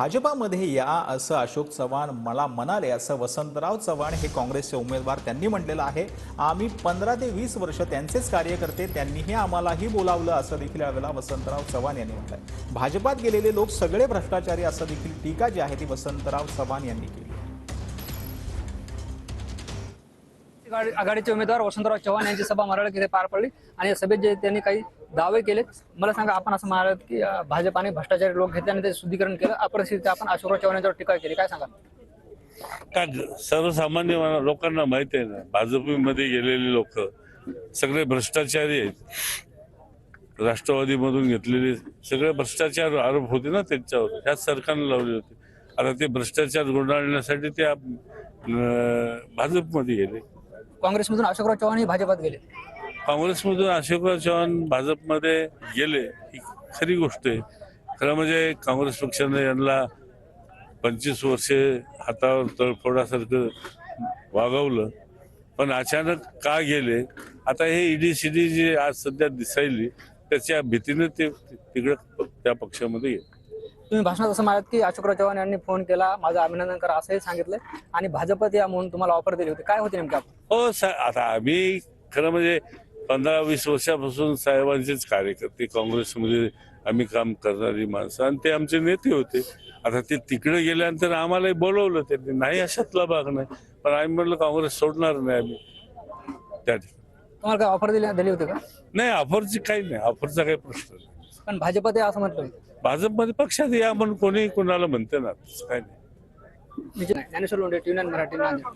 भाजपामध्ये या असं अशोक चव्हाण मला म्हणाले, असं वसंतराव चव्हाण हे काँग्रेसचे उमेदवार त्यांनी म्हटलेलं आहे। आम्ही 15 ते 20 वर्ष त्यांचेच कार्यकर्ते, त्यांनीही आम्हालाही बोलावलं असं देखील यावेळेला वसंतराव चव्हाण यांनी म्हटलंय। भाजपात गेलेले लोक सगळे भ्रष्टाचारी असं देखील टीका जी आहे ती वसंतराव चव्हाण यांनी केली। आघाडीचे उमेदवार वसंतराव चव्हाण यांची सभा मराठवाड्यात इथे पार पडली आणि या सभेत जे त्यांनी काही दावे केले। मला सांगा, आपण असं म्हणालात की भाजपाने भ्रष्टाचारी लोक घेतले आणि ते शुद्धीकरण केलं, अपरिस्थिती आपण अशोकराव चव्हाण यांच्यावर टीका केली, काय सांगा? का सर्वसामान्य लोकांना माहिती आहे ना, भाजपमध्ये गेलेले लोक सगळे भ्रष्टाचारी आहेत। राष्ट्रवादीमधून घेतलेले सगळे भ्रष्टाचार आरोप होते ना त्यांच्यावर, ह्याच सरकारने लावले होते। आता ते भ्रष्टाचार गुंडाळण्यासाठी ते भाजपमध्ये गेले। काँग्रेसमधून अशोकराव चव्हाण हे भाजपात गेले, काँग्रेसमधून अशोकराव चव्हाण भाजपमध्ये गेले ही खरी गोष्ट आहे। खरं म्हणजे काँग्रेस पक्षाने यांना 25 वर्षे हातावर तळफोडासारखं वागवलं, पण अचानक का गेले? आता हे ईडी जे आज सध्या दिसायली त्याच्या भीतीने ते तिकडे त्या पक्षामध्ये गेले। तुम्ही भाषणात असं म्हणालात की अशोकराव चव्हाण यांनी फोन केला, माझं अभिनंदन करा असंही सांगितलं आणि भाजपात या म्हणून तुम्हाला ऑफर दिली होती, काय होती नेमकी? हो आता आम्ही खरं म्हणजे 15-20 वर्षापासून साहेबांचेच कार्यकर्ते, काँग्रेसमध्ये आम्ही काम करणारी माणसं आणि ते आमचे नेते होते। आता ते तिकडे गेल्यानंतर आम्हालाही बोलवलं त्यांनी, नाही अशातला भाग नाही, पण आम्ही म्हटलं काँग्रेस सोडणार नाही आम्ही त्या ठिकाणी। तुम्हाला काय ऑफर दिली होती का? नाही, ऑफरची काही नाही, ऑफरचा काही प्रश्न नाही। पण भाजपात या असं म्हटलं होतं। भाजपमध्ये पक्षात या म्हणून कोणी कोणाला म्हणते ना, काही नाही। ज्ञानेश्वर लोंढे, टीव्ही 9 मराठी, नांदेड।